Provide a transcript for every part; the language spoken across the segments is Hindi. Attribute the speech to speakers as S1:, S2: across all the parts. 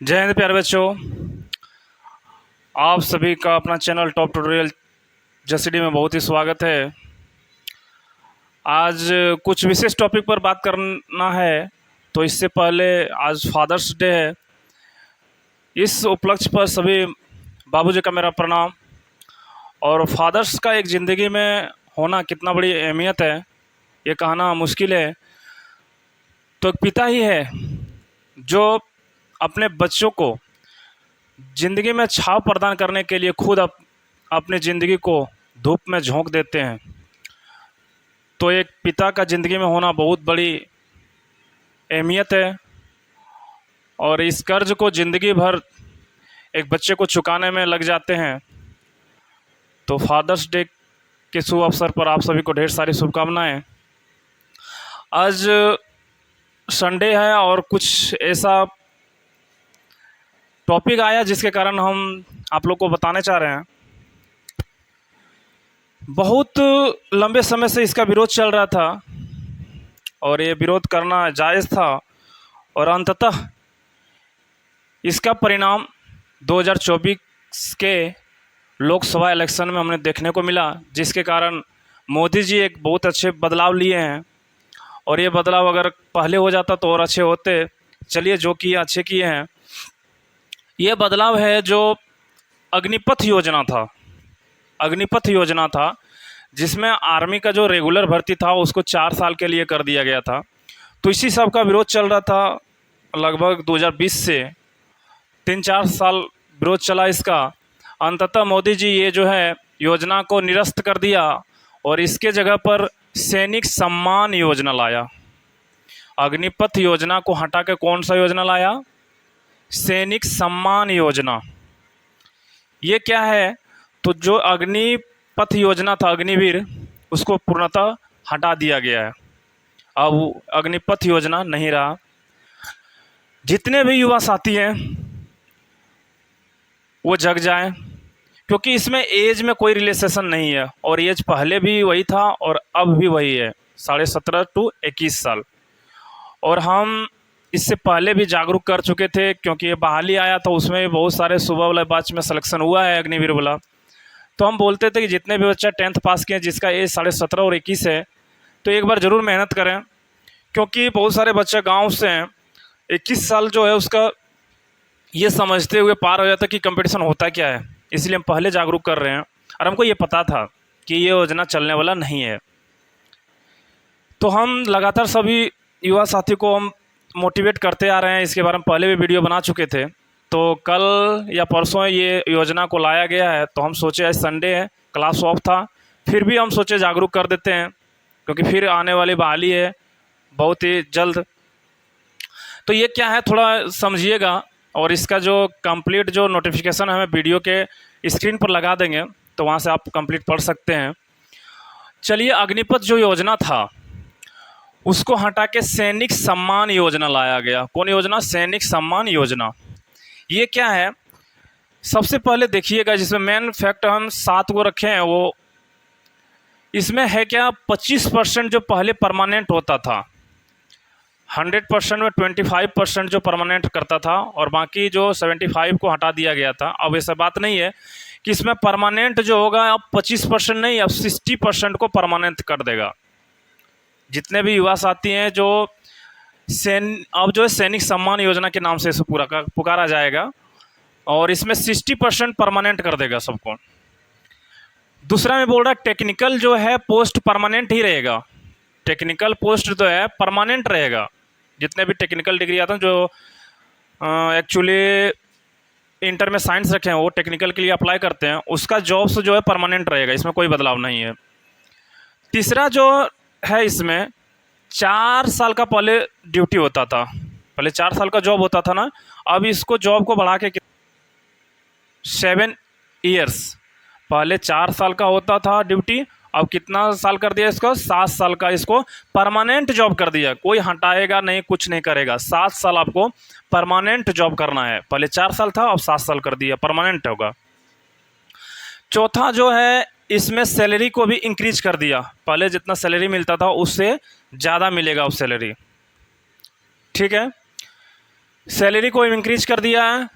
S1: जय हिंद प्यारे बच्चों। आप सभी का अपना चैनल टॉप ट्यूटोरियल जसीडी में बहुत ही स्वागत है। आज कुछ विशेष टॉपिक पर बात करना है। तो इससे पहले आज फादर्स डे है। इस उपलक्ष्य पर सभी बाबूजी का मेरा प्रणाम। और फादर्स का एक ज़िंदगी में होना कितना बड़ी अहमियत है ये कहना मुश्किल है। तो एक पिता ही है जो अपने बच्चों को ज़िंदगी में छाव प्रदान करने के लिए खुद अपनी ज़िंदगी को धूप में झोंक देते हैं। तो एक पिता का ज़िंदगी में होना बहुत बड़ी अहमियत है और इस कर्ज को ज़िंदगी भर एक बच्चे को चुकाने में लग जाते हैं। तो फादर्स डे के शुभ अवसर पर आप सभी को ढेर सारी शुभकामनाएं। आज संडे है और कुछ ऐसा टॉपिक आया जिसके कारण हम आप लोग को बताने चाह रहे हैं। बहुत लंबे समय से इसका विरोध चल रहा था और ये विरोध करना जायज़ था और अंततः इसका परिणाम 2024 के लोकसभा इलेक्शन में हमने देखने को मिला, जिसके कारण मोदी जी एक बहुत अच्छे बदलाव लिए हैं। और ये बदलाव अगर पहले हो जाता तो और अच्छे होते। चलिए, जो किए अच्छे किए हैं। ये बदलाव है जो अग्निपथ योजना था। अग्निपथ योजना था जिसमें आर्मी का जो रेगुलर भर्ती था उसको 4 साल के लिए कर दिया गया था। तो इसी सब का विरोध चल रहा था लगभग 2020 से 3-4 साल विरोध चला इसका। अंततः मोदी जी ये जो है योजना को निरस्त कर दिया और इसके जगह पर सैनिक सम्मान योजना लाया। अग्निपथ योजना को हटा के कौन सा योजना लाया? सैनिक सम्मान योजना। ये क्या है? तो जो अग्निपथ योजना था, अग्निवीर, उसको पूर्णतः हटा दिया गया है। अब अग्निपथ योजना नहीं रहा। जितने भी युवा साथी हैं वो जग जाएं, क्योंकि इसमें एज में कोई रिलेशन नहीं है और एज पहले भी वही था और अब भी वही है, 17.5 to 21 साल। और हम इससे पहले भी जागरूक कर चुके थे, क्योंकि ये बहाली आया था उसमें बहुत सारे सुबह वाले बैच में सिलेक्शन हुआ है अग्निवीर वाला। तो हम बोलते थे कि जितने भी बच्चा 10th पास किए जिसका एज 17.5 और 21 है तो एक बार ज़रूर मेहनत करें, क्योंकि बहुत सारे बच्चे गाँव से हैं। 21 साल जो है उसका ये समझते हुए पार हो जाता कि कंपटीशन होता क्या है। इसलिए हम पहले जागरूक कर रहे हैं और हमको ये पता था कि ये योजना चलने वाला नहीं है। तो हम लगातार सभी युवा साथी को हम मोटिवेट करते आ रहे हैं। इसके बारे में पहले भी वीडियो बना चुके थे। तो कल या परसों ये योजना को लाया गया है। तो हम सोचे आज संडे है, क्लास ऑफ था, फिर भी हम सोचे जागरूक कर देते हैं, क्योंकि फिर आने वाली बहाली है बहुत ही जल्द। तो ये क्या है थोड़ा समझिएगा और इसका जो कंप्लीट जो नोटिफिकेशन हमें वीडियो के स्क्रीन पर लगा देंगे, तो वहाँ से आप कंप्लीट पढ़ सकते हैं। चलिए, अग्निपथ जो योजना था उसको हटा के सैनिक सम्मान योजना लाया गया। कौन योजना? सैनिक सम्मान योजना। ये क्या है? सबसे पहले देखिएगा, जिसमें मेन फैक्ट हम 7 को रखे हैं, वो इसमें है क्या, 25% जो पहले परमानेंट होता था, 100% में 25% जो परमानेंट करता था और बाकी जो 75 को हटा दिया गया था। अब ऐसा बात नहीं है कि इसमें परमानेंट जो होगा अब 25% नहीं, अब 60% को परमानेंट कर देगा। जितने भी युवा साथी हैं जो अब जो है सैनिक सम्मान योजना के नाम से इसे पुकारा जाएगा और इसमें 60% परमानेंट कर देगा सबको। दूसरा मैं बोल रहा टेक्निकल जो है पोस्ट परमानेंट ही रहेगा। टेक्निकल पोस्ट जो है परमानेंट रहेगा। जितने भी टेक्निकल डिग्री आते हैं जो एक्चुअली इंटर में साइंस रखे हैं वो टेक्निकल के लिए अप्लाई करते हैं, उसका जॉब्स जो है परमानेंट रहेगा, इसमें कोई बदलाव नहीं है। तीसरा जो है, इसमें 4 साल का पहले ड्यूटी होता था, पहले 4 साल का जॉब होता था ना, अब इसको जॉब को बढ़ा के 7 ईयर्स, पहले 4 साल का होता था ड्यूटी, अब कितना साल कर दिया इसको? 7 साल का इसको परमानेंट जॉब कर दिया। कोई हटाएगा नहीं, कुछ नहीं करेगा। 7 साल आपको परमानेंट जॉब करना है। पहले 4 साल था, अब 7 साल कर दिया, परमानेंट होगा। चौथा जो है, इसमें सैलरी को भी इंक्रीज कर दिया। पहले जितना सैलरी मिलता था उससे ज़्यादा मिलेगा अब सैलरी, ठीक है। सैलरी को इंक्रीज कर दिया है।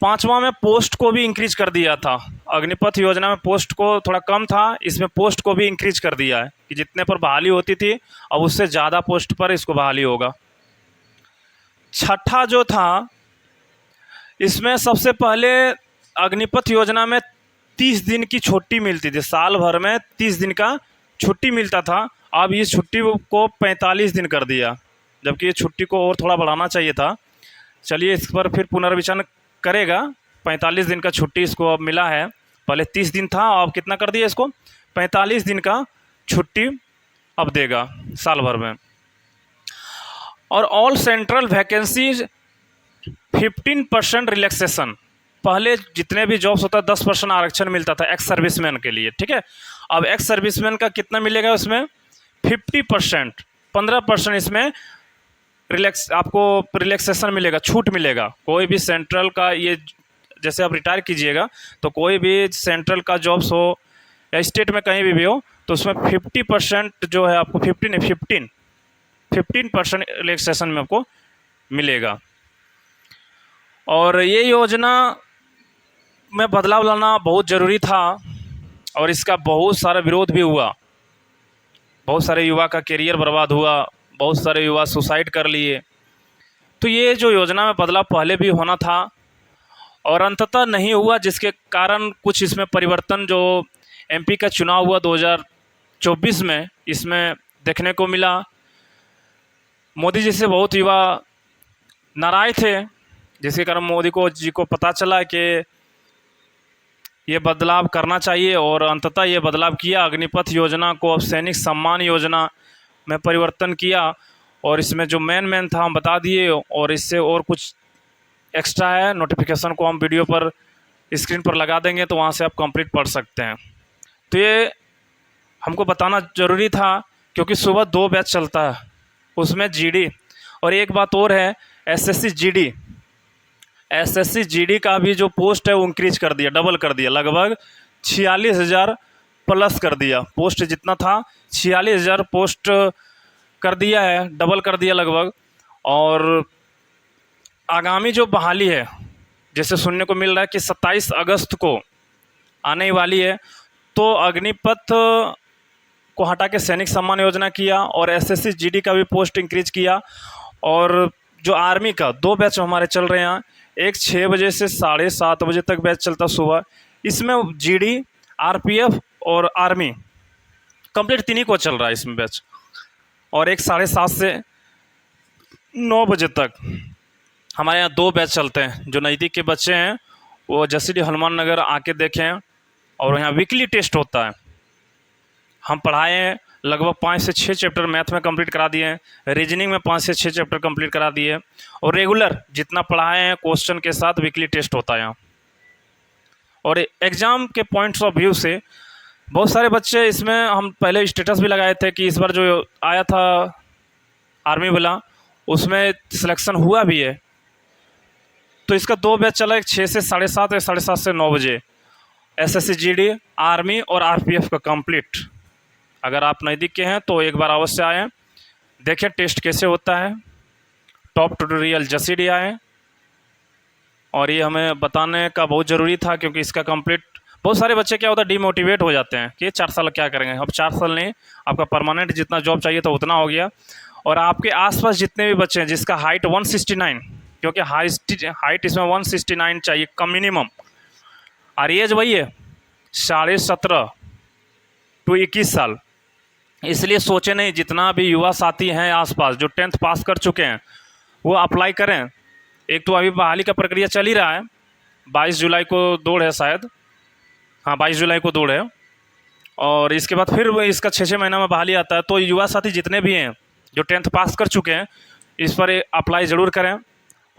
S1: पांचवा में पोस्ट को भी इंक्रीज कर दिया था। अग्निपथ योजना में पोस्ट को थोड़ा कम था, इसमें पोस्ट को भी इंक्रीज कर दिया है कि जितने पर बहाली होती थी अब उससे ज़्यादा पोस्ट पर इसको बहाली होगा। छठा जो था, इसमें सबसे पहले अग्निपथ योजना में 30 दिन की छुट्टी मिलती थी, साल भर में 30 दिन का छुट्टी मिलता था। अब इस छुट्टी को 45 दिन कर दिया, जबकि ये छुट्टी को और थोड़ा बढ़ाना चाहिए था। चलिए इस पर फिर पुनर्विचार करेगा। 45 दिन का छुट्टी इसको अब मिला है, पहले 30 दिन था, अब कितना कर दिया इसको, 45 दिन का छुट्टी अब देगा साल भर में। और ऑल सेंट्रल वैकेंसीज 15% रिलैक्सेशन। पहले जितने भी जॉब्स होता है 10% आरक्षण मिलता था एक्स सर्विसमैन के लिए, ठीक है। अब एक्स सर्विसमैन का कितना मिलेगा, उसमें 50%, 15% इसमें आपको रिलैक्सेशन मिलेगा, छूट मिलेगा। कोई भी सेंट्रल का, ये जैसे आप रिटायर कीजिएगा तो कोई भी सेंट्रल का जॉब्स हो या स्टेट में कहीं भी हो तो उसमें 50% जो है आपको 15% रिलैक्सेशन में आपको मिलेगा। और ये योजना में बदलाव लाना बहुत ज़रूरी था और इसका बहुत सारा विरोध भी हुआ। बहुत सारे युवा का करियर बर्बाद हुआ, बहुत सारे युवा सुसाइड कर लिए। तो ये जो योजना में बदलाव पहले भी होना था और अंततः नहीं हुआ, जिसके कारण कुछ इसमें परिवर्तन जो एमपी का चुनाव हुआ 2024 में, इसमें देखने को मिला। मोदी जी से बहुत युवा नाराज थे, जिसके कारण मोदी जी को पता चला कि ये बदलाव करना चाहिए और अंततः ये बदलाव किया। अग्निपथ योजना को अब सैनिक सम्मान योजना में परिवर्तन किया और इसमें जो मेन था हम बता दिए, और इससे और कुछ एक्स्ट्रा है, नोटिफिकेशन को हम वीडियो पर स्क्रीन पर लगा देंगे तो वहाँ से आप कंप्लीट पढ़ सकते हैं। तो ये हमको बताना ज़रूरी था क्योंकि सुबह 2 बैच चलता है, उसमें जीडी, और एक बात और है एसएससी जीडी का भी जो पोस्ट है वो इंक्रीज कर दिया, डबल कर दिया, लगभग 46,000 प्लस कर दिया। पोस्ट जितना था 46,000 पोस्ट कर दिया है, डबल कर दिया लगभग। और आगामी जो बहाली है, जैसे सुनने को मिल रहा है कि 27 अगस्त को आने वाली है, तो अग्निपथ को हटा के सैनिक सम्मान योजना किया और एसएससी जीडी का भी पोस्ट इंक्रीज किया। और जो आर्मी का 2 बैच हमारे चल रहे हैं, एक 6 बजे से 7:30 बजे तक बैच चलता सुबह, इसमें जीडी, आरपीएफ और आर्मी कंप्लीट 3 को चल रहा है इसमें बैच। और एक 7:30 से 9 बजे तक हमारे यहाँ 2 बैच चलते हैं। जो नज़दीक के बच्चे हैं वो जसीडीह हनुमान नगर आके देखें, और यहाँ वीकली टेस्ट होता है। हम पढ़ाए हैं, लगभग 5 से 6 चैप्टर मैथ में कंप्लीट करा दिए हैं, रीजनिंग में 5 से 6 चैप्टर कंप्लीट करा दिए, और रेगुलर जितना पढ़ाए हैं क्वेश्चन के साथ वीकली टेस्ट होता है यहाँ। और एग्ज़ाम के पॉइंट्स ऑफ व्यू से बहुत सारे बच्चे, इसमें हम पहले स्टेटस भी लगाए थे कि इस बार जो आया था आर्मी वाला उसमें सिलेक्शन हुआ भी है। तो इसका 2 बैच चला, एक 6 से 7:30, एक 7:30 से 9 बजे, एसएससी जीडी, आर्मी और आरपीएफ का कंप्लीट। अगर आप नज़दीक के हैं तो एक बार अवश्य आएँ, देखें टेस्ट कैसे होता है। टॉप ट्यूटोरियल जसीडीह आए, और ये हमें बताने का बहुत ज़रूरी था क्योंकि इसका कंप्लीट, बहुत सारे बच्चे क्या होता है डिमोटिवेट हो जाते हैं कि 4 साल क्या करेंगे। अब 4 साल नहीं, आपका परमानेंट जितना जॉब चाहिए था उतना हो गया। और आपके आसपास जितने भी बच्चे हैं जिसका हाइट 169, क्योंकि हाइट इसमें 169 चाहिए कम मिनिमम, और एज वही है 17.5 to 21 साल। इसलिए सोचे नहीं, जितना भी युवा साथी हैं आसपास जो 10th पास कर चुके हैं वो अप्लाई करें। एक तो अभी बहाली का प्रक्रिया चल ही रहा है, 22 जुलाई को दौड़ है शायद, हाँ 22 जुलाई को दौड़ है, और इसके बाद फिर इसका 6 महीना में बहाली आता है। तो युवा साथी जितने भी हैं जो 10th पास कर चुके हैं इस पर अप्लाई ज़रूर करें।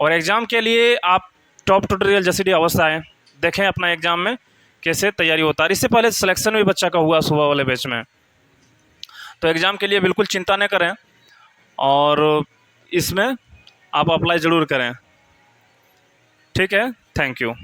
S1: और एग्ज़ाम के लिए आप टॉप ट्यूटोरियल जसीडीह अवश्य आएँ, देखें अपना एग्ज़ाम में कैसे तैयारी होता है। इससे पहले सिलेक्शन भी बच्चा का हुआ सुबह वाले बैच में, तो एग्ज़ाम के लिए बिल्कुल चिंता न करें और इसमें आप अप्लाई ज़रूर करें। ठीक है, थैंक यू।